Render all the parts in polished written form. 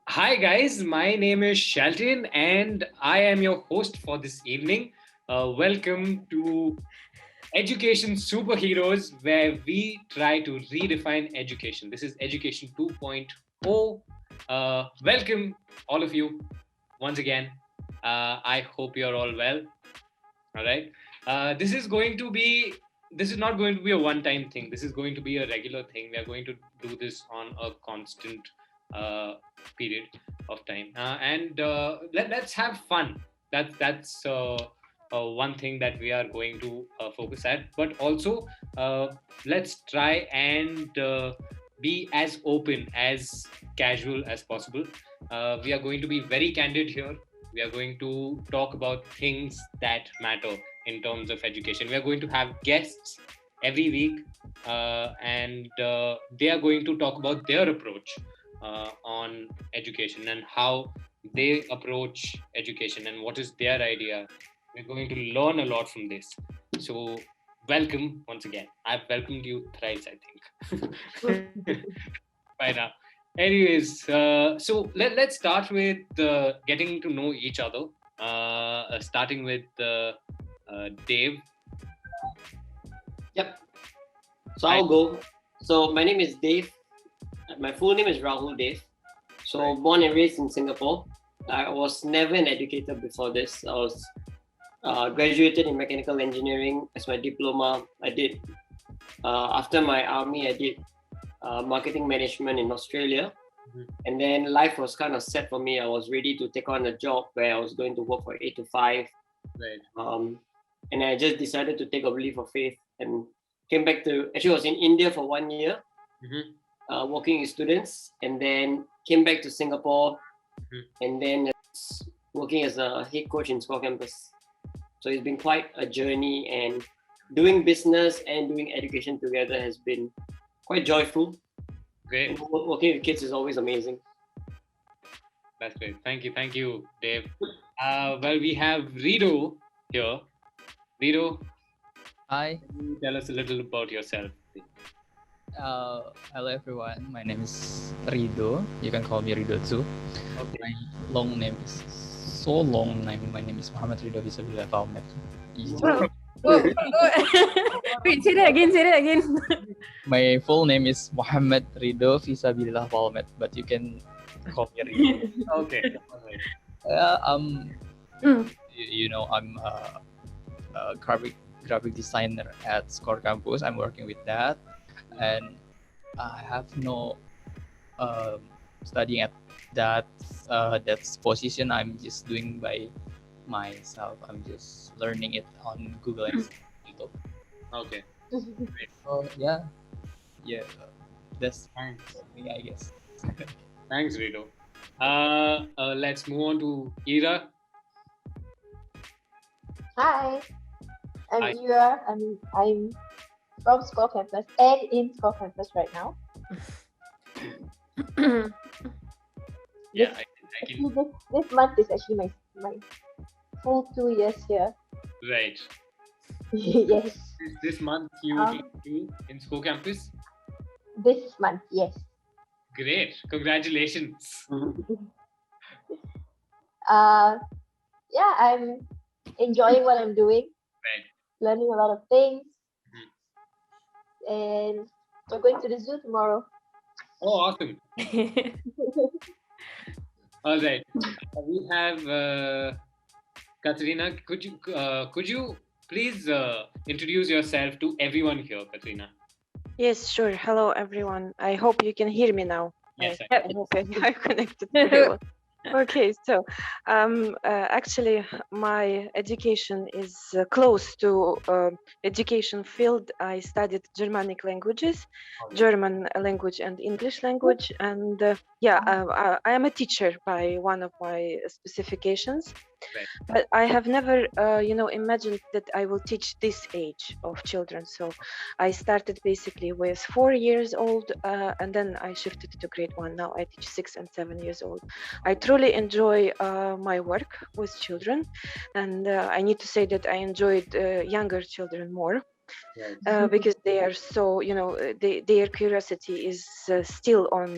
Hi guys, my name is Shalton and I am your host for this evening. Welcome to Education Superheroes, where we try to redefine education. This is Education 2.0. Welcome, all of you, once again. I hope you're all well. All right. This is going to be. This is not going to be a one-time thing. This is going to be a regular thing. We are going to do this on a constant uh, period of time, and let's have fun. That's one thing that we are going to focus at. But also, let's try and be as open, as casual as possible. We are going to be very candid here. We are going to talk about things that matter in terms of education. We are going to have guests every week, and they are going to talk about their approach on education and how they approach education and what is their idea. We're going to learn a lot from this. So, welcome once again. I've welcomed you thrice, I think, by now. Anyways, so let's start with getting to know each other. Starting with Dave. Yep. So I'll go. So my name is Dave. My full name is Rahul Dave. So Right. born and raised in Singapore. I was never an educator before this. I was graduated in mechanical engineering as my diploma. I did after my army. I did marketing management in Australia. Mhm. And then life was kind of set for me. I was ready to take on a job where I was going to work for 8 to 5. Right. And I just decided to take a leap of faith and came back to, actually I was in India for 1 year, Mm-hmm. working with students, and then came back to Singapore, and then working as a head coach in Score Campus. So it's been quite a journey, and doing business and doing education together has been quite joyful. Great. And working with kids is always amazing. That's great. Thank you, Dave. Well, we have Rido here. Rido, Hi, can you tell us a little about yourself? hello everyone. My name is Rido. You can call me Rido too. Okay. My long name is so long name. My name is Muhammad Rido Visabilillah Valmet. Whoa, whoa. Wait, say that again. My full name is Muhammad Rido Visabilillah Valmet, but you can call me Rido. Okay. All right. I'm a graphic designer at Score Campus. I'm working with that, and I have no studying at that's position. I'm just doing by myself. I'm just learning it on Google and YouTube. Okay. So yeah, that's Thanks. me, I guess. Thanks, Rido. Let's move on to Ira. Hi, I'm Hi. Ira. I'm from Score Campus and in Score Campus right now. Yeah, I can. This month is actually my full 2 years here. Right. Yes, This month you Um, do in School Campus. this month, yes. Great. Congratulations. Yeah, I'm enjoying what I'm doing, Right. learning a lot of things, and we're going to the zoo tomorrow. Oh, awesome. All right. We have Katrina. Could you please introduce yourself to everyone here, Katrina? Yes, sure. Hello, everyone. I hope you can hear me now. Yes. I hope I'm connected very well. Okay, so actually, my education is close to education field. I studied Germanic languages, German language and English language, and I am a teacher by one of my specifications. Right. But I have never, imagined that I will teach this age of children. So I started basically with 4 years old, and then I shifted to grade 1. Now I teach 6 and 7 years old. I truly enjoy my work with children, and I need to say that I enjoyed younger children more. because they are so, their curiosity is still on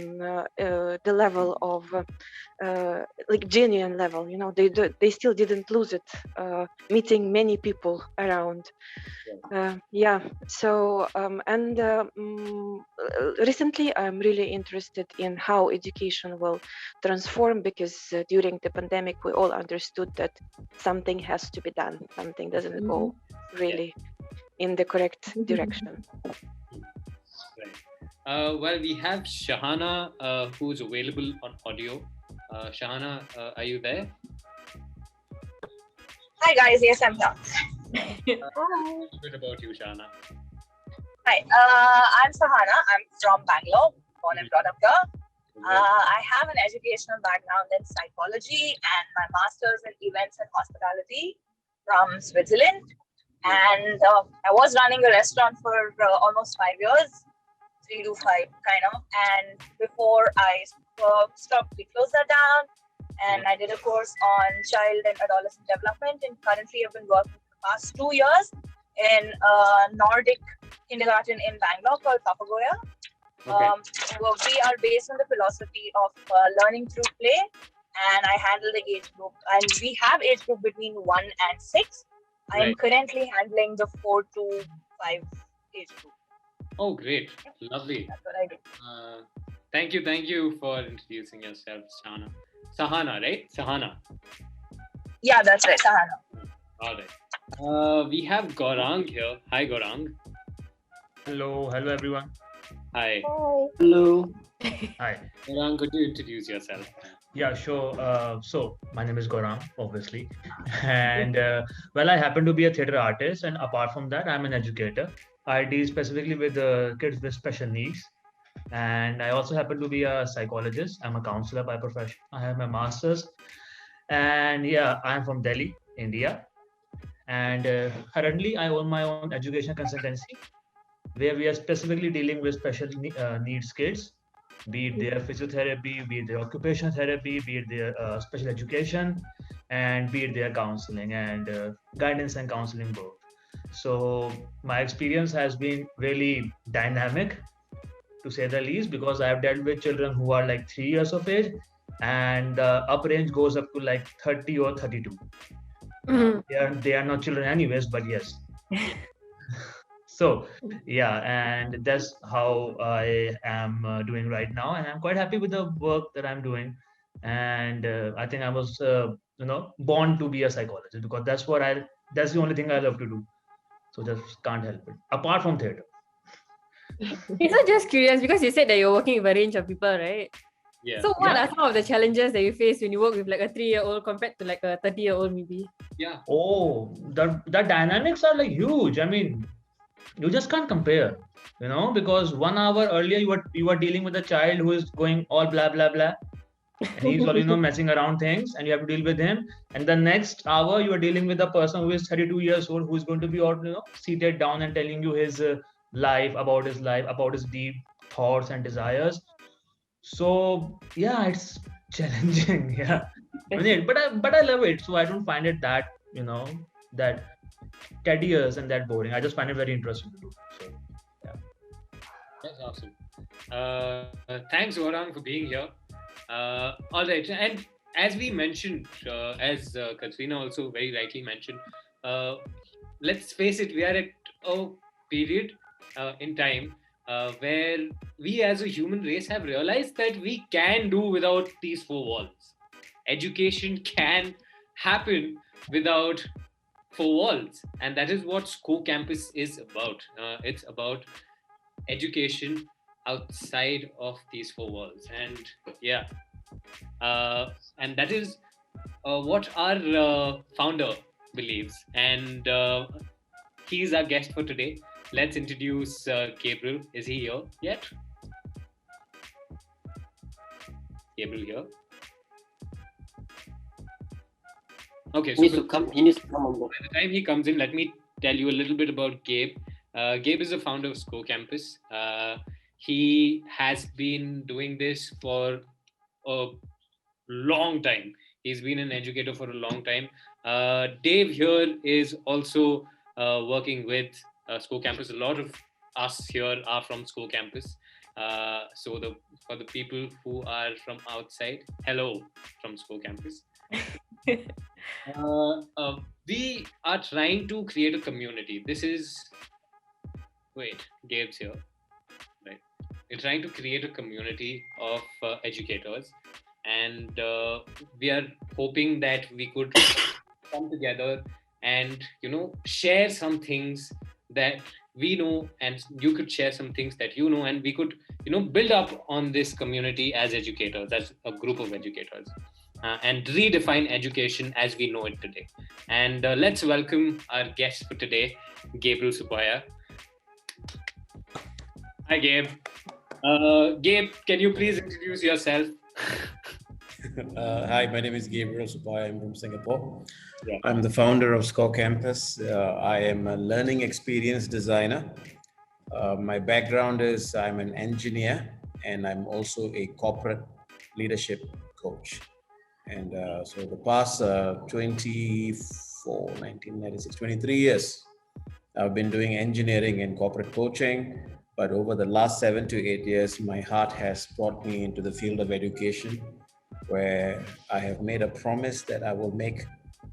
the level of like genuine level. They still didn't lose it, meeting many people around. So recently I'm really interested in how education will transform, because during the pandemic we all understood that something has to be done. Something doesn't go really in the correct direction. Well, we have Sahana, who's available on audio. Sahana, are you there? Hi guys, yes, I'm here. A bit about you, Sahana. Hi, I'm Sahana. I'm from Bangalore, born and brought up here. I have an educational background in psychology and my master's in events and hospitality from Switzerland. And I was running a restaurant for almost 5 years, 3 to 5 kind of. And before I stopped, we closed that down. And I did a course on child and adolescent development. And currently I've been working for the past 2 years in a Nordic kindergarten in Bangalore called Papagoya. We are based on the philosophy of learning through play. And I handle the age group. And we have age group between 1 and 6. I am currently handling the 4 to 5 age group. Oh, great. Lovely. That's what I do. Thank you for introducing yourself, Sahana, right? Sahana. Yeah, that's right, Sahana. All right. We have Gaurang here. Hi, Gaurang. Hello everyone. Hi. Hello. Hi. Gaurang, could you introduce yourself? Yeah, sure. So my name is Gaurang, obviously, and I happen to be a theater artist, and apart from that, I'm an educator. I deal specifically with kids with special needs, and I also happen to be a psychologist. I'm a counselor by profession. I have my master's, and yeah, I'm from Delhi, India, and currently I own my own education consultancy, where we are specifically dealing with special needs kids, be it their physiotherapy, be it their occupational therapy, be it their special education, and be it their counseling and guidance and counseling both. So my experience has been really dynamic, to say the least, because I've dealt with children who are like 3 years of age, and the upper range goes up to like 30 or 32. They are not children anyways, but yes. So yeah, and that's how I am doing right now, and I'm quite happy with the work that I'm doing. And I think I was born to be a psychologist, because that's the only thing I love to do. So just can't help it, apart from theater. So just curious, because you said that you're working with a range of people, right? Yeah. So what are some of the challenges that you face when you work with like a 3-year-old compared to like a 30-year-old maybe? Yeah. Oh, the dynamics are like huge. I mean, you just can't compare, because 1 hour earlier you were dealing with a child who is going all blah blah blah, and he's all messing around things, and you have to deal with him. And the next hour you are dealing with a person who is 32 years old, who is going to be all seated down and telling you his life, about his deep thoughts and desires. So yeah, it's challenging. Yeah, but I love it, so I don't find it that that tedious and that boring. I just find it very interesting to do. So yeah, that's awesome. Thanks, Gaurang, for being here. All right, and as we mentioned, as Katrina also very rightly mentioned, let's face it, we are at a period in time where we as a human race have realized that we can do without these 4 walls. Education can happen without 4 walls, and that is what School Campus is about. It's about education outside of these 4 walls, and yeah, and that is what our founder believes, and he's our guest for today. Let's introduce Gabriel. Is he here yet? Gabriel here? Okay, so he needs to come on board. By the time he comes in, let me tell you a little bit about Gabe. Gabe is the founder of School Campus. He has been doing this for a long time. He's been an educator for a long time. Dave here is also working with School campus. A lot of us here are from school campus. So for the people who are from outside, hello from school campus. We are trying to create a community. Gabe's here, right? We're trying to create a community of educators, and we are hoping that we could come together and share some things that we know, and you could share some things that you know, and we could build up on this community as educators, as a group of educators, and redefine education as we know it today. And let's welcome our guest for today, Gabriel Suppiah. Hi, Gabe. Gabe, can you please introduce yourself? Hi, my name is Gabriel Suppiah. I'm from Singapore. Yeah. I'm the founder of SCORE Campus. I am a learning experience designer. My background is I'm an engineer, and I'm also a corporate leadership coach. And so the past 23 years, I've been doing engineering and corporate coaching. But over the last 7 to 8 years, my heart has brought me into the field of education, where I have made a promise that I will make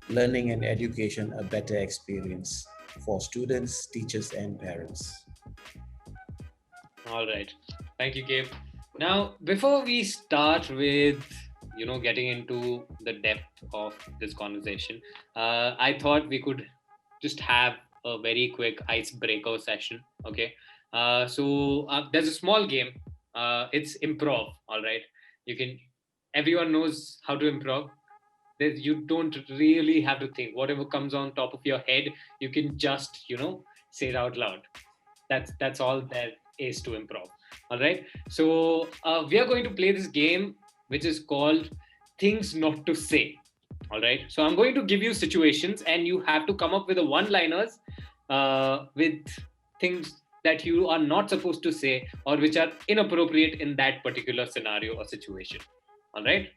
learning and education a better experience for students, teachers, and parents. All right. Thank you, Gabe. Now, before we start with, getting into the depth of this conversation, I thought we could just have a very quick icebreaker session. Okay. So there's a small game. It's improv. All right. Everyone knows how to improv. You don't really have to think. Whatever comes on top of your head, you can just, say it out loud. That's all there is to improv. All right. So we are going to play this game, which is called Things Not to Say. All right. So I'm going to give you situations, and you have to come up with one-liners with things that you are not supposed to say, or which are inappropriate in that particular scenario or situation. All right.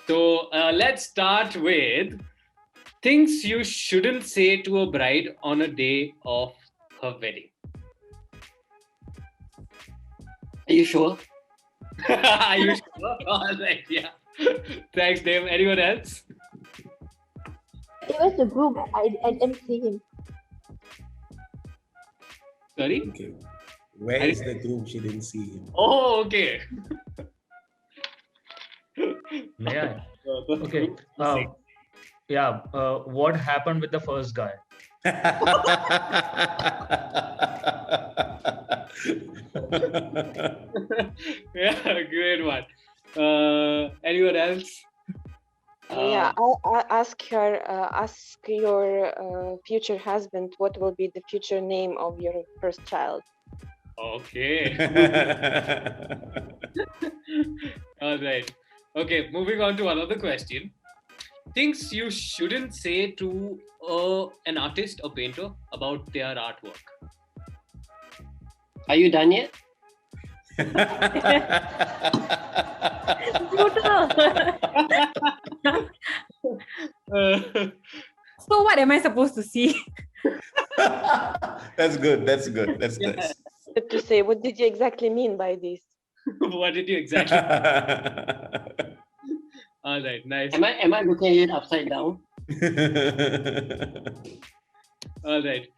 So let's start with things you shouldn't say to a bride on a day of her wedding. Are you sure? Are you sure? All right, yeah. Thanks, Dave. Anyone else? It was the group. I didn't see him. Sorry? Okay. Where is the group? She didn't see him. Oh, okay. May I? Okay. What happened with the first guy? Yeah, great one. Anyone else? Yeah, I'll ask your future husband what will be the future name of your first child. Okay. All right. Okay, moving on to another question. Things you shouldn't say to an artist or painter about their artwork. Are you done yet? Brutal. So what am I supposed to see? That's good. That's nice. But to say, what did you exactly mean by this? What did you exactly? All right, nice. Am I looking at it upside down? All right.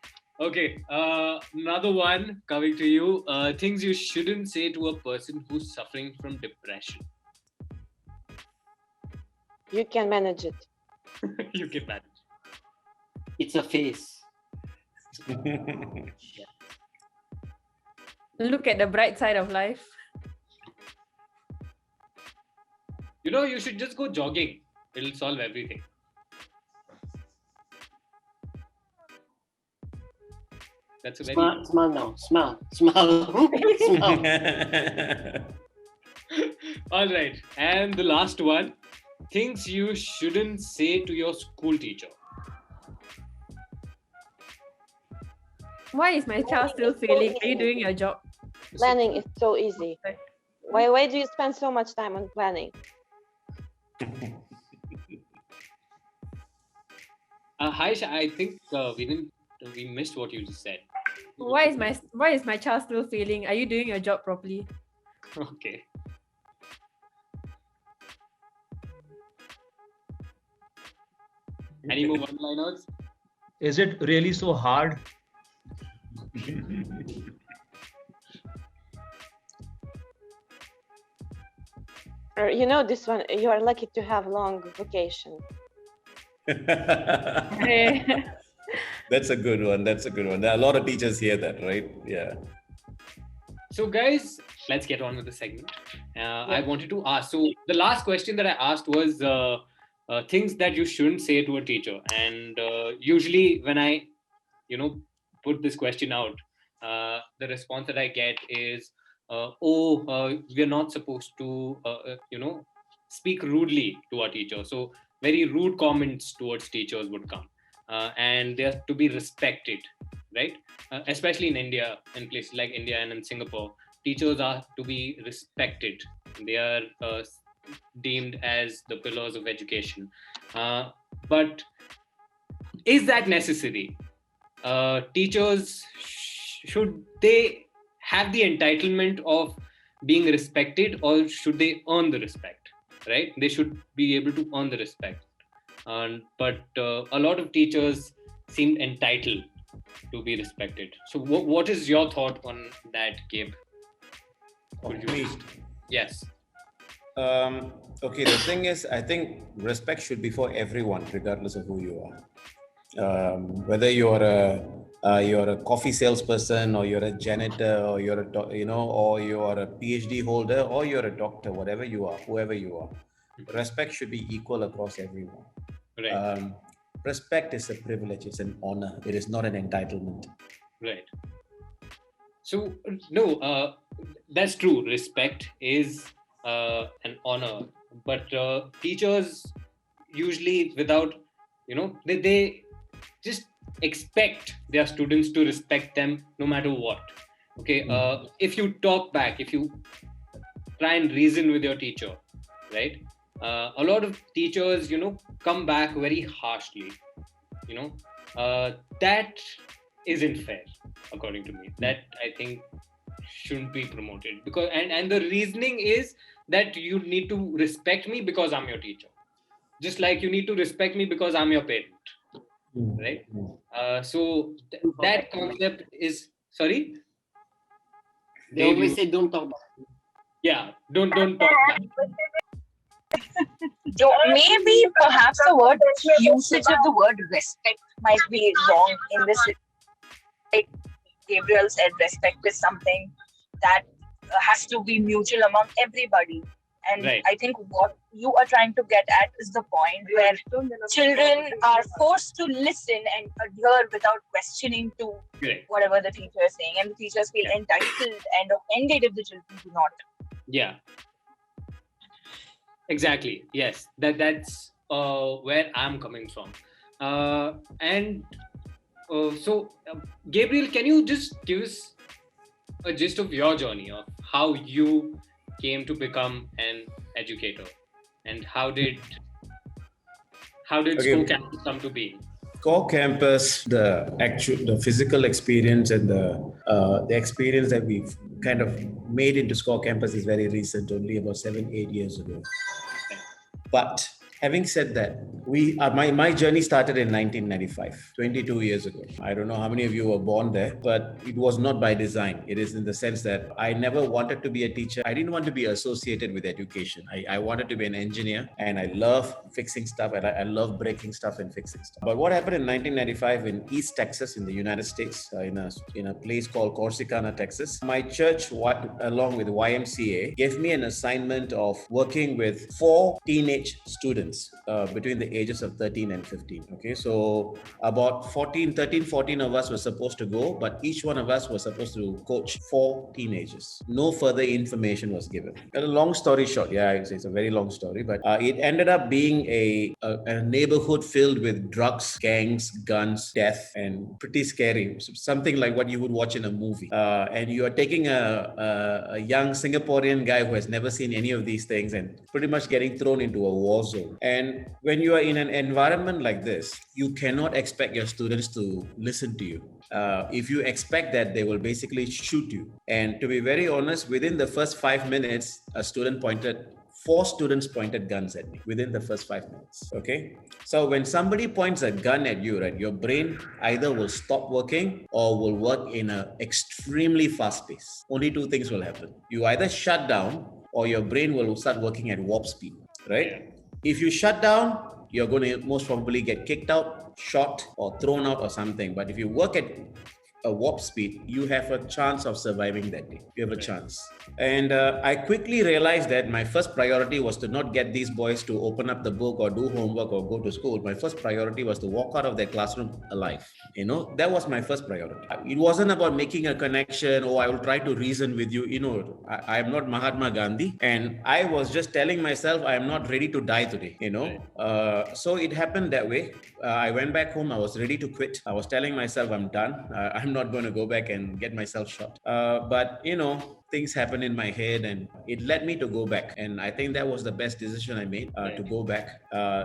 Okay. Another one coming to you. Things you shouldn't say to a person who's suffering from depression. You can manage it. You can manage. It's a phase. Look at the bright side of life. You should just go jogging. It'll solve everything. That's a very Smile now. Smile. Smile. All right. And the last one. Things you shouldn't say to your school teacher. Why is my child still failing? Are you doing your job? Planning is so easy. Why do you spend so much time on planning? Haish, I think we didn't We missed what you just said. Why is my child still failing? Are you doing your job properly? Okay. Any more one-liners? Is it really so hard? You know this one, you are lucky to have long vacation. That's a good one. That's a good one. There are a lot of teachers hear that, right? Yeah. So guys, let's get on with the segment. I wanted to ask, so the last question that I asked was things that you shouldn't say to a teacher. And usually when I, put this question out, the response that I get is, we're not supposed to, speak rudely to our teacher. So very rude comments towards teachers would come. And they're to be respected, right? Especially in India, in places like India and in Singapore, teachers are to be respected. They are deemed as the pillars of education. But is that necessary? Teachers, should they have the entitlement of being respected, or should they earn the respect, right? They should be able to earn the respect. But a lot of teachers seem entitled to be respected. So what is your thought on that, Gabe? Yes. Okay, the thing is, I think respect should be for everyone, regardless of who you are. Whether you're a coffee salesperson, or you're a janitor, or you're or you're a PhD holder, or you're a doctor, whatever you are, whoever you are, respect should be equal across everyone. Right. Respect is a privilege, it's an honor, it is not an entitlement. Right. So, no, that's true. Respect is an honor, but teachers usually, without, they just expect their students to respect them no matter what. Okay. If you talk back, if you try and reason with your teacher, right? A lot of teachers, come back very harshly. That isn't fair, according to me. That, I think, shouldn't be promoted, because and the reasoning is that you need to respect me because I'm your teacher, just like you need to respect me because I'm your parent, right? So that concept is, sorry? They always say don't talk back. Yeah, don't talk back. Maybe perhaps the word usage of the word respect might be wrong in this. Like Gabriel said, respect is something that has to be mutual among everybody. And right. I think what you are trying to get at is the point where children are forced to listen and adhere without questioning to whatever the teacher is saying. And the teachers feel entitled and offended if the children do not. Yeah. Exactly. Yes. That's where I'm coming from. So, Gabriel, can you just give us a gist of your journey of how you came to become an educator, and how did School Campus come to be? Core Campus, the physical experience and the experience that we've kind of made into Core Campus is very recent, only about 7-8 years ago. But having said that, my journey started in 1995, 22 years ago. I don't know how many of you were born there, but it was not by design. It is in the sense that I never wanted to be a teacher. I didn't want to be associated with education. I wanted to be an engineer, and I love fixing stuff, and I love breaking stuff and fixing stuff. But what happened in 1995 in East Texas in the United States, in a place called Corsicana, Texas, my church, along with YMCA, gave me an assignment of working with 4 teenage students between the ages of 13 and 15. Okay, so about 13, 14 of us were supposed to go, but each one of us was supposed to coach 4 teenagers. No further information was given. A long story short, it's a very long story, but it ended up being a neighborhood filled with drugs, gangs, guns, death, and pretty scary. Something like what you would watch in a movie. And you are taking a young Singaporean guy who has never seen any of these things and pretty much getting thrown into a war zone. And when you are in an environment like this, you cannot expect your students to listen to you. If you expect that, they will basically shoot you. And to be very honest, within the first 5 minutes, four students pointed guns at me within the first 5 minutes. Okay. So when somebody points a gun at you, right, your brain either will stop working or will work in an extremely fast pace. Only two things will happen. You either shut down or your brain will start working at warp speed, right? Yeah. If you shut down, you're going to most probably get kicked out, shot, or thrown out or something. But if you work at a warp speed, you have a chance of surviving that day. You have a chance. And I quickly realized that my first priority was to not get these boys to open up the book or do homework or go to school. My first priority was to walk out of their classroom alive. You know, that was my first priority. It wasn't about making a connection, or I will try to reason with you. You know, I am not Mahatma Gandhi. And I was just telling myself, I am not ready to die today, you know. So it happened that way. I went back home. I was ready to quit. I was telling myself, I'm done. I'm not going to go back and get myself shot. But, you know, things happened in my head and it led me to go back. And I think that was the best decision I made, to go back.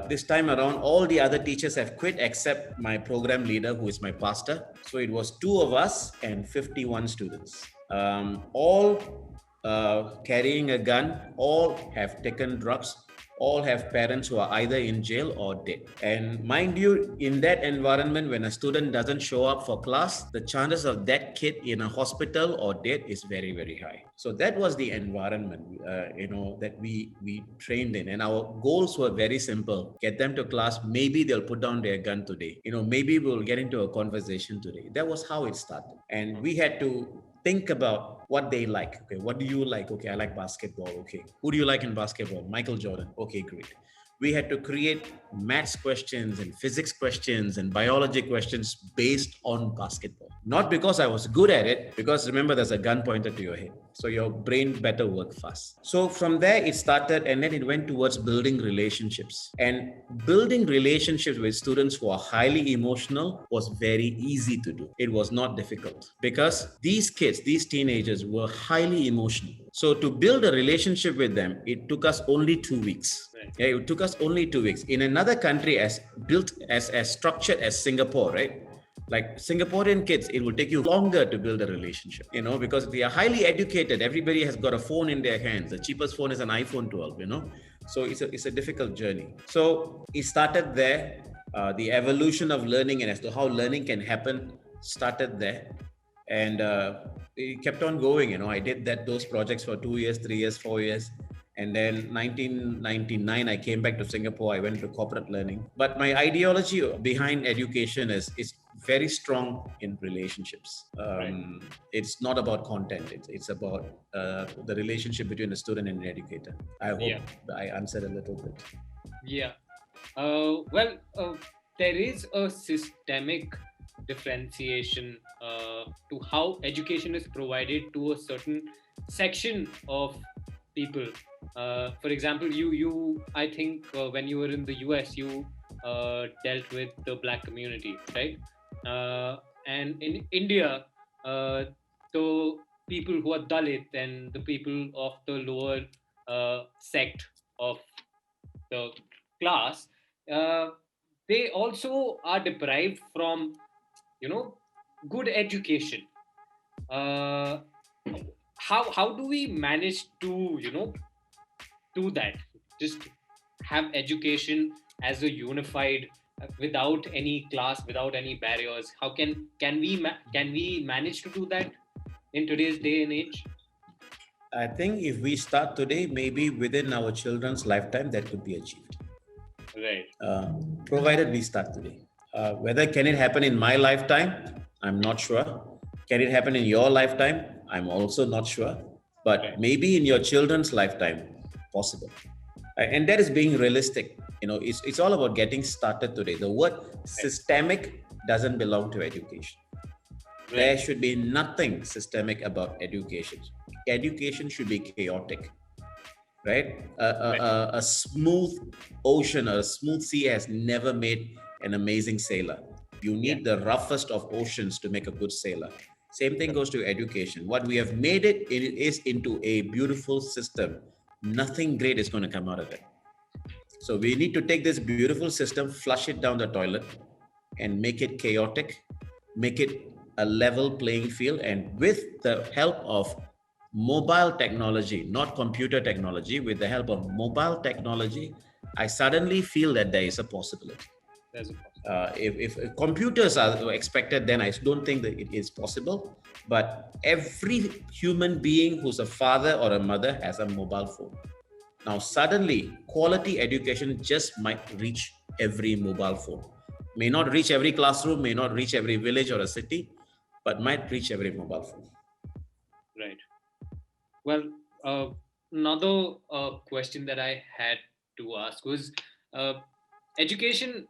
This time around, all the other teachers have quit except my program leader, who is my pastor. So it was 2 of us and 51 students. All carrying a gun, all have taken drugs, all have parents who are either in jail or dead. And mind you, in that environment, when a student doesn't show up for class, the chances of that kid in a hospital or dead is very, very high. So that was the environment, you know, that we trained in. And our goals were very simple. Get them to class. Maybe they'll put down their gun today. You know, maybe we'll get into a conversation today. That was how it started. And we had to think about what they like. Okay, what do you like? Okay, I like basketball. Okay, who do you like in basketball? Michael Jordan. Okay, great. We had to create maths questions and physics questions and biology questions based on basketball. Not because I was good at it, because remember, there's a gun pointed to your head. So your brain better work fast. So from there it started, and then it went towards building relationships. And building relationships with students who are highly emotional was very easy to do. It was not difficult because these kids, these teenagers were highly emotional. So to build a relationship with them, it took us only 2 weeks. Yeah, it took us only 2 weeks. In another country as structured as Singapore, right? Like Singaporean kids, it will take you longer to build a relationship, you know, because they are highly educated. Everybody has got a phone in their hands. The cheapest phone is an iPhone 12, you know. So it's a difficult journey. So it started there. The evolution of learning and as to how learning can happen started there. And it kept on going, you know. I did those projects for 2 years, 3 years, 4 years. And then 1999, I came back to Singapore. I went to corporate learning. But my ideology behind education is very strong in relationships. It's not about content. It's about the relationship between the student and the educator. I hope I answered a little bit. Yeah. There is a systemic differentiation to how education is provided to a certain section of people. For example, you I think when you were in the US, you dealt with the Black community, right? And in India, the people who are Dalit and the people of the lower sect of the class, they also are deprived from, you know, good education. How do we manage to, you know, do that? Just have education as a unified, without any class, without any barriers. How can we manage to do that in today's day and age? I think if we start today, maybe within our children's lifetime, that could be achieved. Right. Provided we start today. Whether can it happen in my lifetime? I'm not sure. Can it happen in your lifetime? I'm also not sure. But maybe in your children's lifetime, possible. And that is being realistic. You know, it's all about getting started today. The word systemic doesn't belong to education. Right. There should be nothing systemic about education. Education should be chaotic, right? A smooth ocean or a smooth sea has never made an amazing sailor. You need the roughest of oceans to make a good sailor. Same thing goes to education. What we have made it is into a beautiful system. Nothing great is going to come out of it. So we need to take this beautiful system, flush it down the toilet and make it chaotic, make it a level playing field. And with the help of mobile technology, not computer technology, with the help of mobile technology, I suddenly feel that there is a possibility. There's a possibility. If computers are expected, then I don't think that it is possible. But every human being who's a father or a mother has a mobile phone. Now, suddenly, quality education just might reach every mobile phone. May not reach every classroom, may not reach every village or a city, but might reach every mobile phone. Right. Well, another question that I had to ask was, education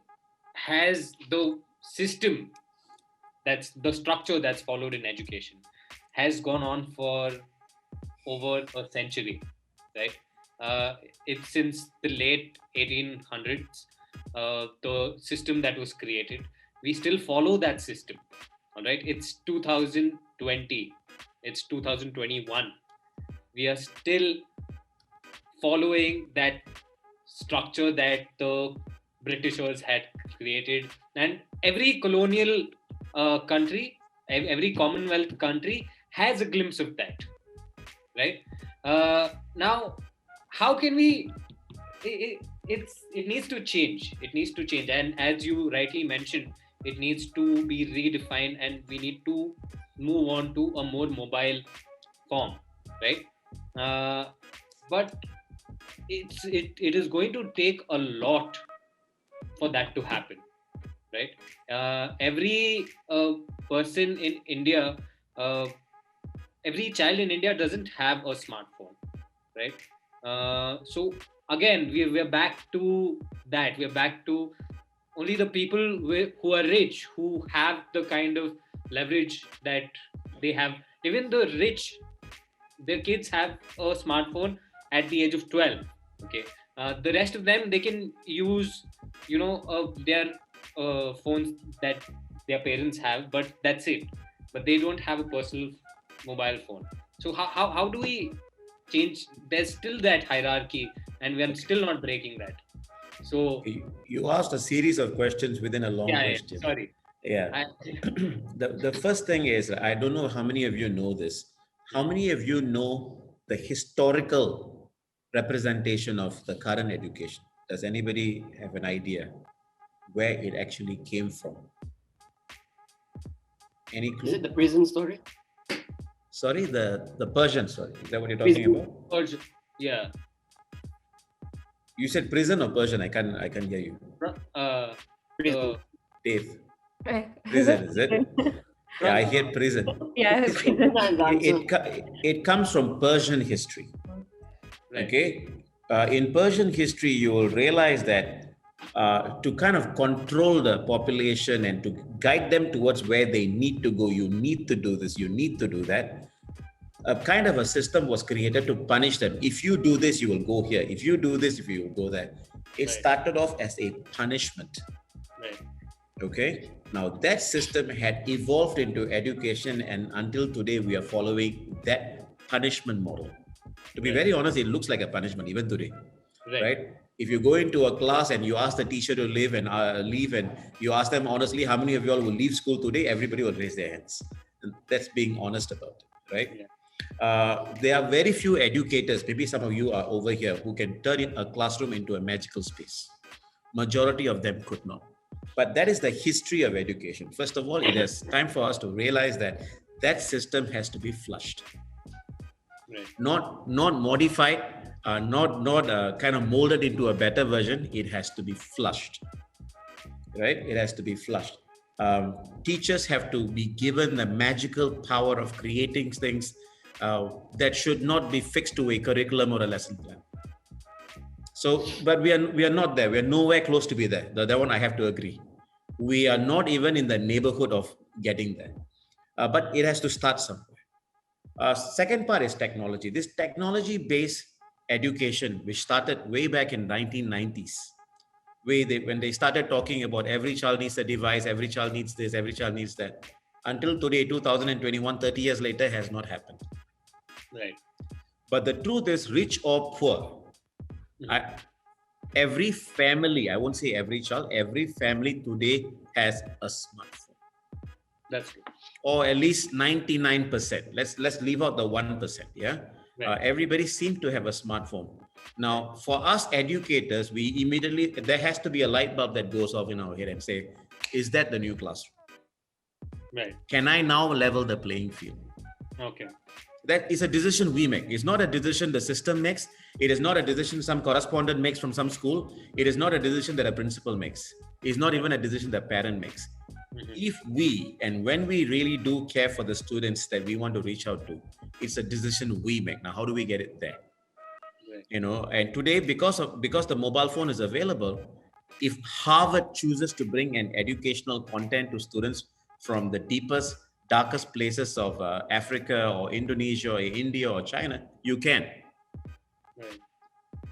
has the system, that's the structure that's followed in education, has gone on for over a century, right? It's since the late 1800s, the system that was created. We still follow that system, all right? It's 2020, it's 2021. We are still following that structure that the Britishers had created, and every colonial country, every Commonwealth country has a glimpse of that, right? Now, how can we? It needs to change. It needs to change, and as you rightly mentioned, it needs to be redefined, and we need to move on to a more mobile form, right? But it is going to take a lot for that to happen, right? Every person in India, every child in India doesn't have a smartphone, right? So again, we're back to that. We're back to only the people who are rich, who have the kind of leverage that they have. Even the rich, their kids have a smartphone at the age of 12. Okay, the rest of them, they can use, their phones that their parents have, but that's it. But they don't have a personal mobile phone. So how do we change? There's still that hierarchy, and we're still not breaking that. So you asked a series of questions within a long question. Sorry. Yeah. The first thing is, I don't know how many of you know this. How many of you know the historical representation of the current education? Does anybody have an idea where it actually came from? Any clue? Is it the prison story? Sorry, the Persian story. Is that what you're talking about? Persian. Yeah. You said prison or Persian? I can't hear you. Prison. Dave. Prison, is it? Yeah, I hear prison. Yeah. It comes from Persian history. Right. Okay. In Persian history, you will realize that to kind of control the population and to guide them towards where they need to go, you need to do this, you need to do that. A kind of a system was created to punish them. If you do this, you will go here. If you do this, you will go there. It started off as a punishment. Right. Okay. Now that system had evolved into education, and until today, we are following that punishment model. To be very honest, it looks like a punishment even today, right? If you go into a class and you ask the teacher to leave and you ask them honestly, how many of you all will leave school today? Everybody will raise their hands. And that's being honest about it, right? Yeah. There are very few educators, maybe some of you are over here, who can turn a classroom into a magical space. Majority of them could not. But that is the history of education. First of all, it is time for us to realize that that system has to be flushed. Right. Not modified, not kind of molded into a better version. It has to be flushed, right? It has to be flushed. Teachers have to be given the magical power of creating things that should not be fixed to a curriculum or a lesson plan. So, but we are not there. We are nowhere close to be there. That one I have to agree. We are not even in the neighborhood of getting there. But it has to start somewhere. Second part is technology. This technology-based education, which started way back in 1990s, when they started talking about every child needs a device, every child needs this, every child needs that. Until today, 2021, 30 years later, has not happened. Right. But the truth is, rich or poor, every family, I won't say every child, every family today has a smartphone. That's true. Or at least 99%. Let's leave out the 1%. Yeah. Right. Everybody seems to have a smartphone. Now, for us educators, we immediately, there has to be a light bulb that goes off in our head and say, is that the new classroom? Right. Can I now level the playing field? Okay. That is a decision we make. It's not a decision the system makes. It is not a decision some correspondent makes from some school. It is not a decision that a principal makes. It's not even a decision that parent makes. If we, and when we really do care for the students that we want to reach out to, it's a decision we make. Now, how do we get it there? Right. You know, and today, because the mobile phone is available, if Harvard chooses to bring an educational content to students from the deepest, darkest places of Africa or Indonesia or India or China, you can. Right.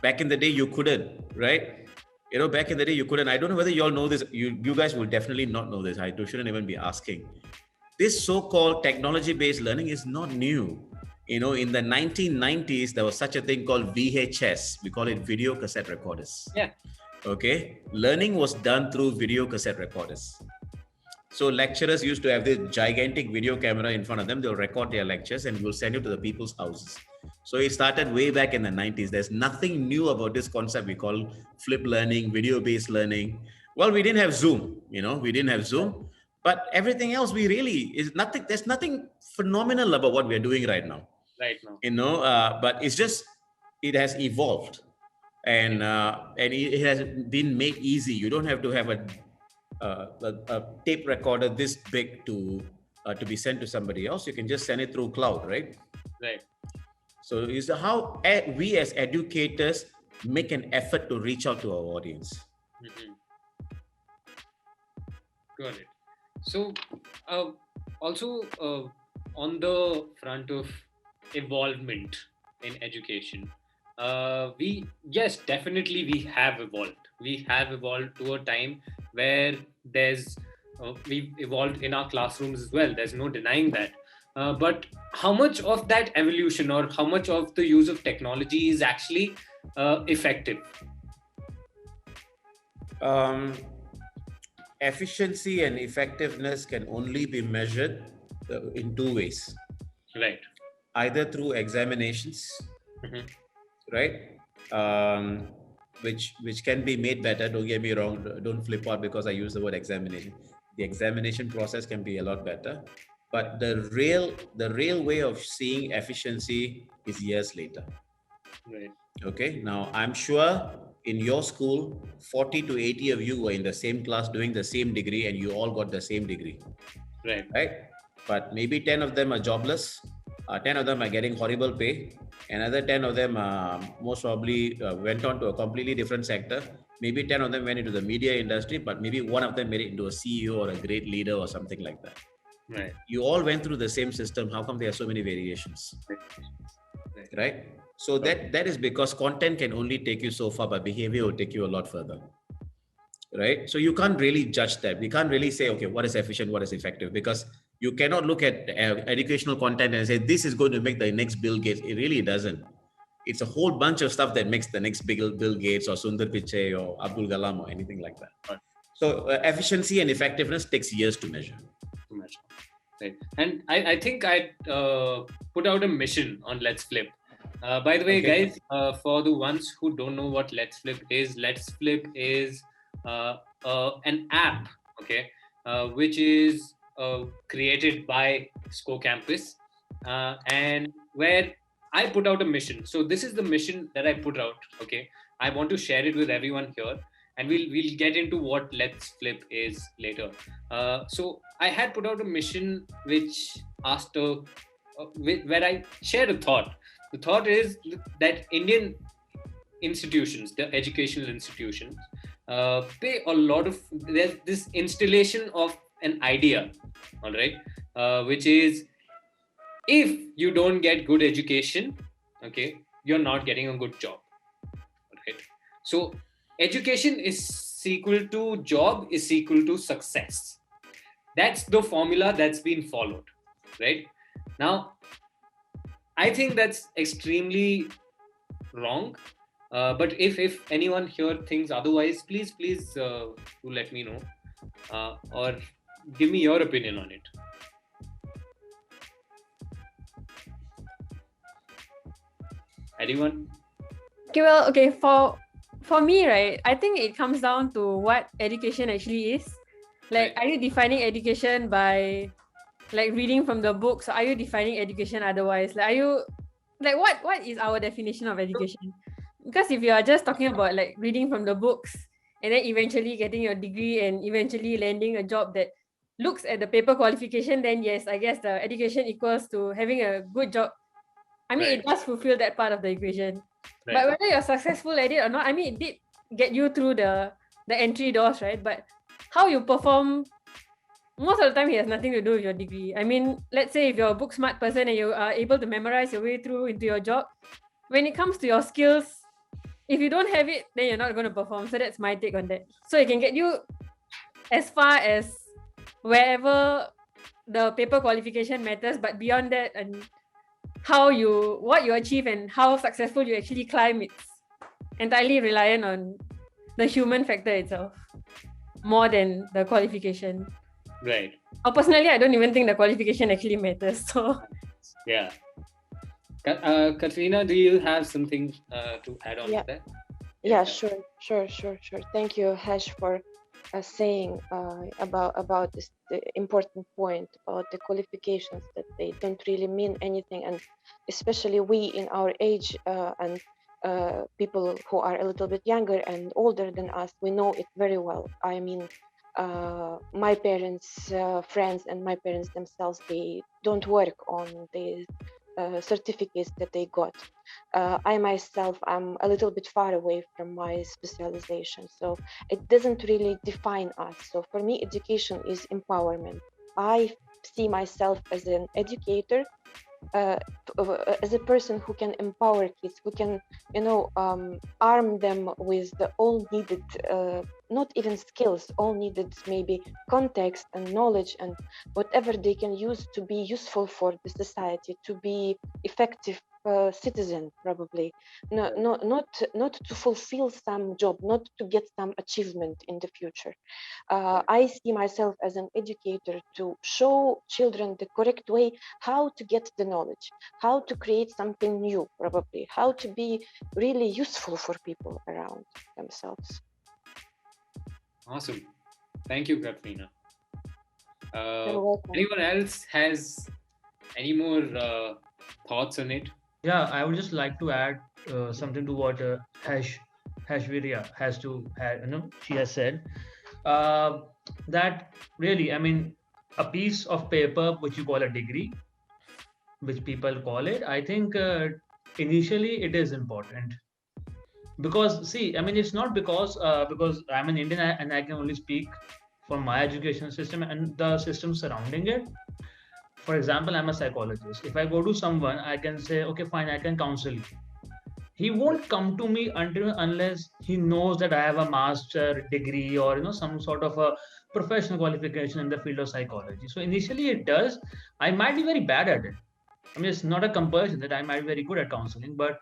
Back in the day, you couldn't, right? You know, back in the day, you couldn't. I don't know whether you all know this. You guys will definitely not know this. I shouldn't even be asking. This so-called technology-based learning is not new. You know, in the 1990s, there was such a thing called VHS. We call it video cassette recorders. Yeah. Okay. Learning was done through video cassette recorders. So lecturers used to have this gigantic video camera in front of them. They'll record their lectures and will send it to the people's houses. So it started way back in the 90s. There's nothing new about this concept we call flip learning, video-based learning. Well, we didn't have Zoom, you know, we didn't have Zoom, but everything else we really is nothing. There's nothing phenomenal about what we're doing right now. Right now. You know, but it's just, it has evolved and it has been made easy. You don't have to have a tape recorder this big to be sent to somebody else. You can just send it through cloud, right? Right. So is how we as educators make an effort to reach out to our audience. Got it. So also on the front of evolvement in education, yes, definitely we have evolved. We have evolved to a time where we've evolved in our classrooms as well. There's no denying that. But how much of that evolution or how much of the use of technology is actually effective? Efficiency and effectiveness can only be measured in two ways. Right. Either through examinations, right? Which can be made better. Don't get me wrong. Don't flip out because I use the word examination. The examination process can be a lot better. But the real way of seeing efficiency is years later. Right. Okay. Now, I'm sure in your school, 40 to 80 of you were in the same class doing the same degree and you all got the same degree. Right. Right. But maybe 10 of them are jobless. 10 of them are getting horrible pay. Another 10 of them most probably went on to a completely different sector. Maybe 10 of them went into the media industry, but maybe one of them made it into a CEO or a great leader or something like that. Right. You all went through the same system. How come there are so many variations? Right? So that is because content can only take you so far, but behavior will take you a lot further. Right? So you can't really judge that. We can't really say, okay, what is efficient, what is effective? Because you cannot look at educational content and say, this is going to make the next Bill Gates. It really doesn't. It's a whole bunch of stuff that makes the next Bill Gates or Sundar Pichai or Abdul Kalam or anything like that. Right. So efficiency and effectiveness takes years to measure. Right. And I think I put out a mission on Let's Flip. By the way, guys, for the ones who don't know what Let's Flip is an app, which is created by SCO Campus, and where I put out a mission. So this is the mission that I put out. Okay, I want to share it with everyone here, and we'll get into what Let's Flip is later. So I had put out a mission which asked where I shared a thought. The thought is that Indian institutions, the educational institutions, pay a lot of, there's this installation of an idea, all right, which is, if you don't get good education, you're not getting a good job, right? So education is equal to job is equal to success. That's the formula that's been followed, right? Now, I think that's extremely wrong. But if anyone here thinks otherwise, please do let me know, or give me your opinion on it. Anyone? Okay, well, okay, for me, right, I think it comes down to what education actually is. Like, are you defining education by like reading from the books? Or are you defining education otherwise? Like, are you like what is our definition of education? Because if you are just talking about like reading from the books and then eventually getting your degree and eventually landing a job that looks at the paper qualification, then yes, I guess the education equals to having a good job. I mean, it does fulfill that part of the equation. But whether you're successful at it or not, I mean, it did get you through the entry doors, right? But how you perform, most of the time, it has nothing to do with your degree. I mean, let's say if you're a book smart person and you are able to memorize your way through into your job, when it comes to your skills, if you don't have it, then you're not going to perform. So that's my take on that. So it can get you as far as wherever the paper qualification matters, but beyond that, and what you achieve and how successful you actually climb, it's entirely reliant on the human factor itself more than the qualification. Right. Personally, I don't even think the qualification actually matters. So yeah. Katrina, do you have something to add on to that? Yeah, sure. Thank you, Hash, for saying about this the important point about the qualifications, that they don't really mean anything, and especially we in our age and people who are a little bit younger and older than us, we know it very well. I mean, my parents' friends and my parents themselves, they don't work on the certificates that they got. I myself, I'm a little bit far away from my specialization, so it doesn't really define us. So for me, education is empowerment. I see myself as an educator, as a person who can empower kids, who can, arm them with the all needed, not even skills, all needed maybe context and knowledge and whatever they can use to be useful for the society, to be effective citizen, probably. Not to fulfill some job, not to get some achievement in the future. I see myself as an educator to show children the correct way how to get the knowledge, how to create something new, probably, how to be really useful for people around themselves. Awesome. Thank you, Katrina. Anyone else has any more thoughts on it? Yeah, I would just like to add something to what Haiysvariyah she has said. That really, I mean, a piece of paper which you call a degree, which people call it, I think initially it is important. Because see, I mean, it's not because I'm an Indian and I can only speak for my education system and the system surrounding it. For example, I'm a psychologist. If I go to someone, I can say, okay, fine, I can counsel you. He won't come to me unless he knows that I have a master degree or some sort of a professional qualification in the field of psychology. So initially it does. I might be very bad at it. I mean, it's not a compulsion that I might be very good at counseling, but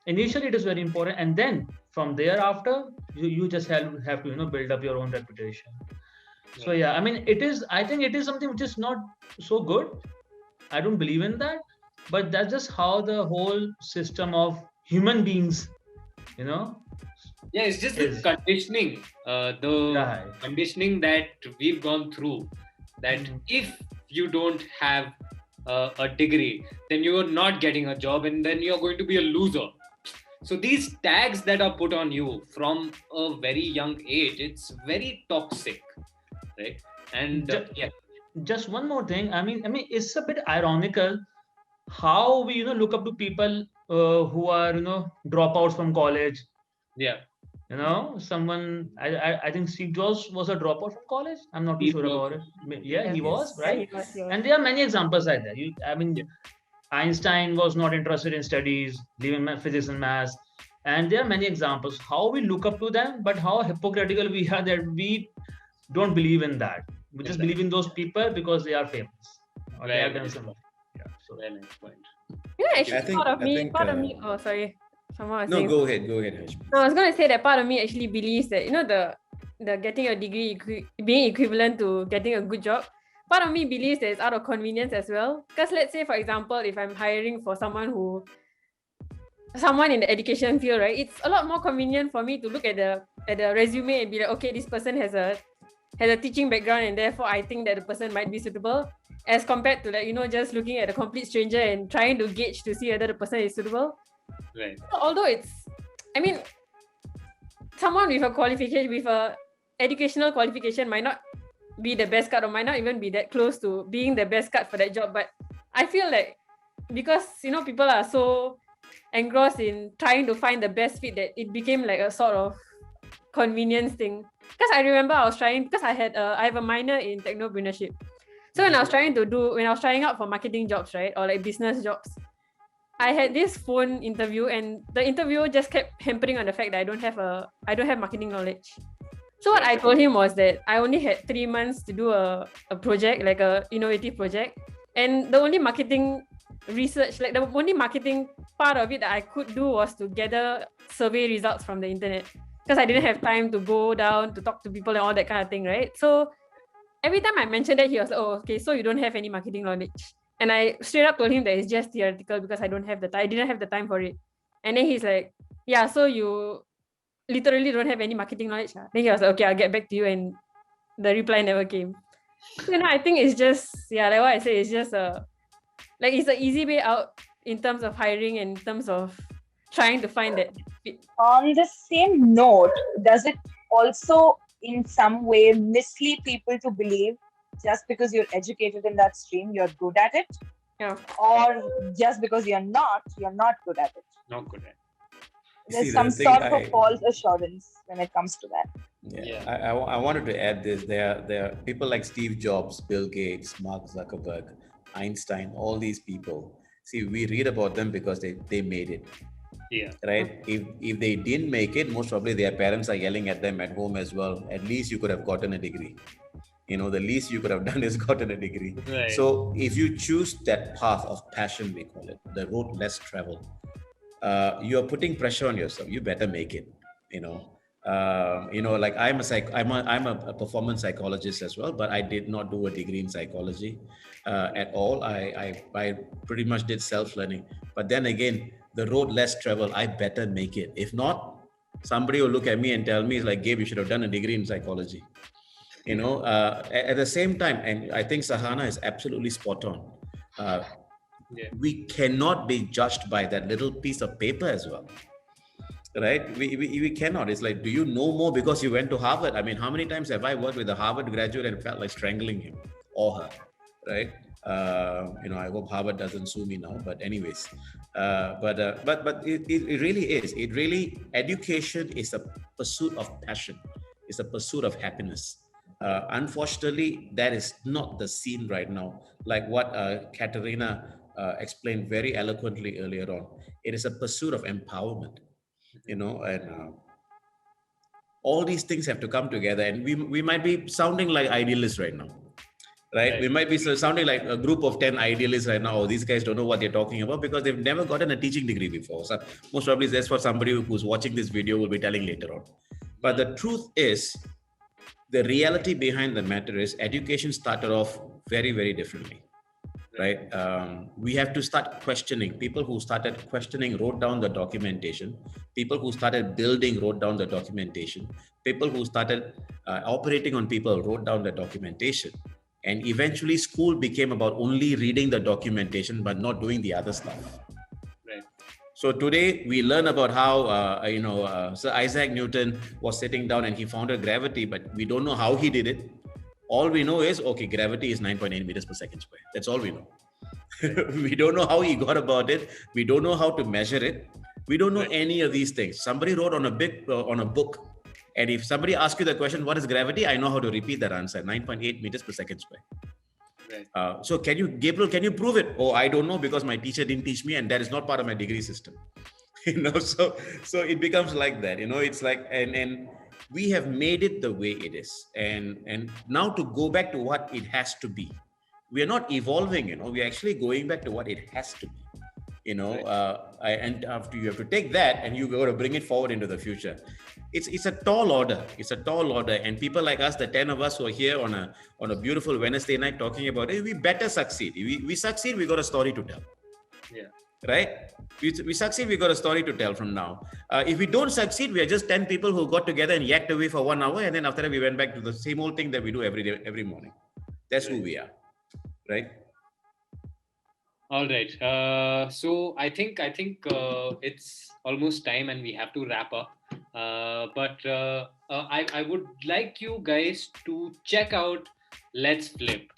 initially it is very important. And then from thereafter, you just have to build up your own reputation. So yeah, I mean, I think it is something which is not so good. I don't believe in that, but that's just how the whole system of human beings, Yeah, it's just the conditioning, conditioning that we've gone through, that if you don't have a degree, then you are not getting a job and then you're going to be a loser. So these tags that are put on you from a very young age, it's very toxic. Right. And just one more thing. I mean, it's a bit ironical how we look up to people who are dropouts from college. Yeah. Someone I think Steve Jobs was a dropout from college. I'm not too sure about it. Yeah, he was, right? Yeah, he was. And there are many examples like that. Einstein was not interested in studies, leaving physics and maths. And there are many examples how we look up to them, but how hypocritical we are that we don't believe in that. We just believe in those people because they are famous. Or they have done something. Yeah. So very nice point. Actually, part of me. Oh, sorry. Someone was No, saying. go ahead, Harsh. No, I was going to say that part of me actually believes that, the getting a degree being equivalent to getting a good job. Part of me believes that it's out of convenience as well. Because let's say, for example, if I'm hiring for someone in the education field, right? It's a lot more convenient for me to look at the resume and be like, okay, this person has a teaching background, and therefore I think that the person might be suitable, as compared to just looking at a complete stranger and trying to gauge to see whether the person is suitable. Right. So although someone with a educational qualification might not be the best cut, or might not even be that close to being the best cut for that job, but I feel like because people are so engrossed in trying to find the best fit that it became like a sort of convenience thing. Because I remember I was trying, because I have a minor in technopreneurship. So when I was trying out for marketing jobs, right, or like business jobs, I had this phone interview, and the interviewer just kept hampering on the fact that I don't have marketing knowledge. So what I told him was that I only had 3 months to do a project, like a innovative project, and the only marketing research, like the only marketing part of it that I could do was to gather survey results from the internet, because I didn't have time to go down to talk to people and all that kind of thing, right? So every time I mentioned that, he was like, oh, okay, so you don't have any marketing knowledge. And I straight up told him that it's just theoretical because I didn't have the time for it. And then he's like, yeah, so you literally don't have any marketing knowledge. Then he was like, okay, I'll get back to you. And the reply never came. So, I think it's just, like what I say, it's just it's an easy way out in terms of hiring and in terms of trying to find that fit. On the same note, does it also in some way mislead people to believe just because you're educated in that stream, you're good at it? Yeah. Or just because you're not good at it? Not good at. There's some sort of a false assurance when it comes to that. Yeah. I wanted to add this. There are people like Steve Jobs, Bill Gates, Mark Zuckerberg, Einstein, all these people. See, we read about them because they made it. Yeah. Right. If they didn't make it, most probably their parents are yelling at them at home as well. At least you could have gotten a degree. The least you could have done is gotten a degree. Right. So if you choose that path of passion, we call it, the road less traveled, you are putting pressure on yourself. You better make it. Like I'm a performance psychologist as well, but I did not do a degree in psychology at all. I pretty much did self-learning. But then again, the road less traveled, I better make it. If not, somebody will look at me and tell me, it's like, Gabe, you should have done a degree in psychology. At the same time, and I think Sahana is absolutely spot on. We cannot be judged by that little piece of paper as well. Right? We cannot. It's like, do you know more because you went to Harvard? I mean, how many times have I worked with a Harvard graduate and felt like strangling him or her? Right? I hope Harvard doesn't sue me now, but anyways, but it really is. It really, education is a pursuit of passion. It's a pursuit of happiness. Unfortunately, that is not the scene right now. Like what Kateryna explained very eloquently earlier on. It is a pursuit of empowerment, and all these things have to come together. And we might be sounding like idealists right now. Right? We might be sounding like a group of 10 idealists right now. Oh, these guys don't know what they're talking about because they've never gotten a teaching degree before. So most probably that's what somebody who's watching this video will be telling later on. But the truth is, the reality behind the matter is education started off very, very differently. Right? We have to start questioning. People who started questioning wrote down the documentation. People who started building wrote down the documentation. People who started operating on people wrote down the documentation. And eventually school became about only reading the documentation, but not doing the other stuff. Right. So today we learn about how, Sir Isaac Newton was sitting down and he founded gravity, but we don't know how he did it. All we know is, okay, gravity is 9.8 meters per second square. That's all we know. We don't know how he got about it. We don't know how to measure it. We don't know any of these things. Somebody wrote on a book. And if somebody asks you the question, what is gravity? I know how to repeat that answer, 9.8 meters per second square. Right. So Gabriel, can you prove it? Oh, I don't know because my teacher didn't teach me and that is not part of my degree system. So it becomes like that, it's like, and we have made it the way it is. And now to go back to what it has to be. We are not evolving, we're actually going back to what it has to be. and after you have to take that and you got to bring it forward into the future. It's a tall order. It's a tall order, and people like us, the 10 of us who are here on a beautiful Wednesday night talking about it, we better succeed. We succeed, we got a story to tell. Yeah. Right? We succeed, we got a story to tell from now. If we don't succeed, we are just 10 people who got together and yacked away for 1 hour, and then after that we went back to the same old thing that we do every day, every morning. That's who we are, right? All right. So I think it's almost time, and we have to wrap up. But I would like you guys to check out Let's Flip.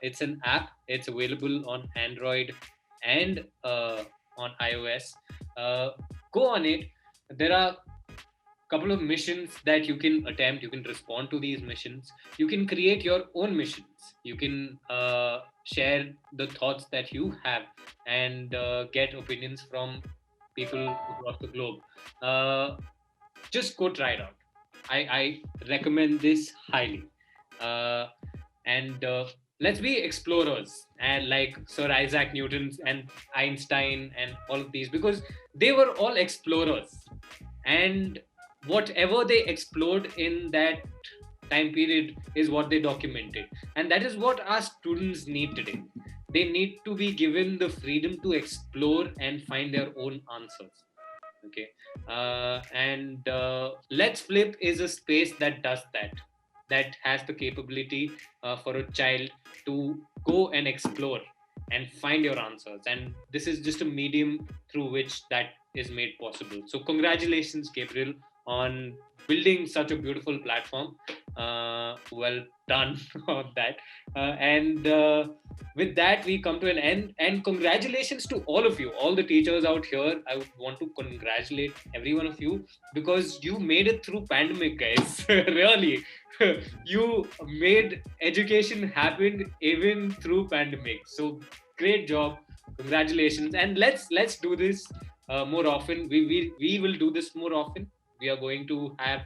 It's an app. It's available on Android and on iOS. Go on it. There are couple of missions that you can attempt. You can respond to these missions. You can create your own missions. You can share the thoughts that you have and get opinions from people across the globe. Just go try it out. I recommend this highly. And let's be explorers, and like Sir Isaac Newton and Einstein and all of these, because they were all explorers, and whatever they explored in that time period is what they documented. And that is what our students need today. They need to be given the freedom to explore and find their own answers. Okay. And Let's Flip is a space that does that has the capability for a child to go and explore and find your answers. And this is just a medium through which that is made possible. So congratulations, Gabriel, on building such a beautiful platform. Well done on that. And with that, we come to an end. And congratulations to all of you, all the teachers out here. I would want to congratulate every one of you, because you made it through pandemic, guys. Really. You made education happen even through pandemic. So great job. Congratulations. And let's do this more often. We will do this more often. We are going to have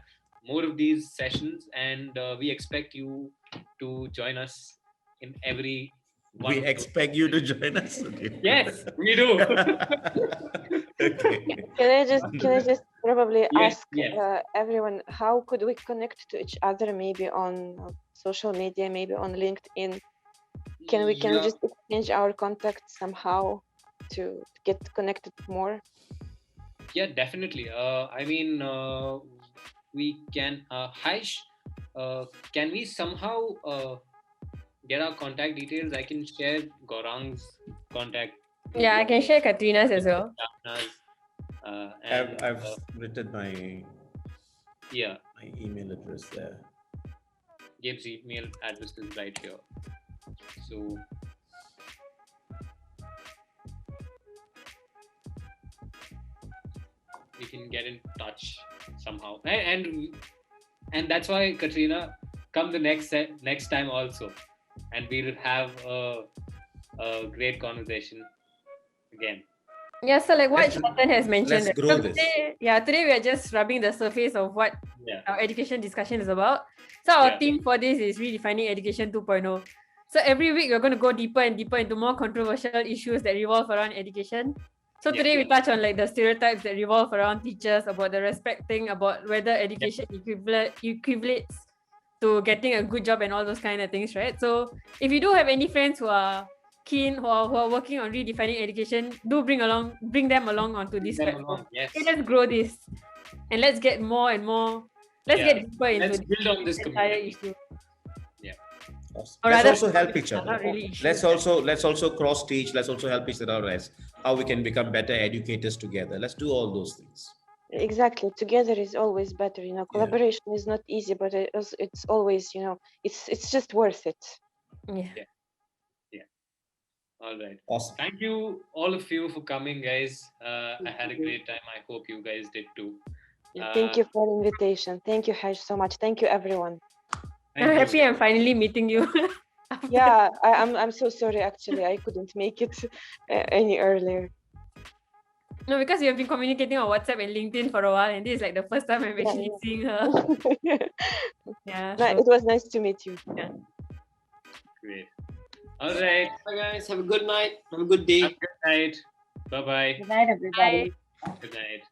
more of these sessions, and we expect you to join us in every one. We expect you to join us. Okay. Yes, we do. Okay. Can I just probably Yes, ask yes. everyone, how could we connect to each other? Maybe on social media, maybe on LinkedIn. Can we just exchange our contacts somehow to get connected more? Yeah, definitely. I mean, we can. Haish, can we somehow get our contact details? I can share Gaurang's contact. Yeah, I can share Katrina's as well. I've written my email address there. Gabe's email address is right here. So we can get in touch somehow, and that's why, Katrina, come the next time also, and we'll have a great conversation again. Yeah, so like what Shalton has mentioned. Let's grow this. Today we are just rubbing the surface of what our education discussion is about. So our theme for this is redefining education 2.0. So every week we're going to go deeper and deeper into more controversial issues that revolve around education. So today we touch on like the stereotypes that revolve around teachers, about the respect thing, about whether education equivalates to getting a good job and all those kind of things, right? So if you do have any friends who are keen, who are working on redefining education, do bring them along onto this platform. Yes. Okay, let's grow this, and let's get more and more. Let's get deeper into Let's build on this entire community. issue. Awesome. Or Let's rather, also help each other. not really issues. Let's also cross teach. Let's also help each other as how we can become better educators together. Let's do all those things. Exactly. Together is always better. Collaboration is not easy, but it's always, it's just worth it. Yeah. All right. Awesome. Thank you, all of you, for coming, guys. I had a great time. I hope you guys did too. Thank you for the invitation. Thank you, Haish, so much. Thank you, everyone. I'm happy I'm finally meeting you. Yeah, I'm so sorry. Actually, I couldn't make it any earlier. No, because we have been communicating on WhatsApp and LinkedIn for a while, and this is like the first time I'm actually seeing her. Yeah. No, it was nice to meet you. Yeah. Great. All right. Bye guys. Have a good night. Have a good day. Have a good night. Bye-bye. Good night, everybody. Good night.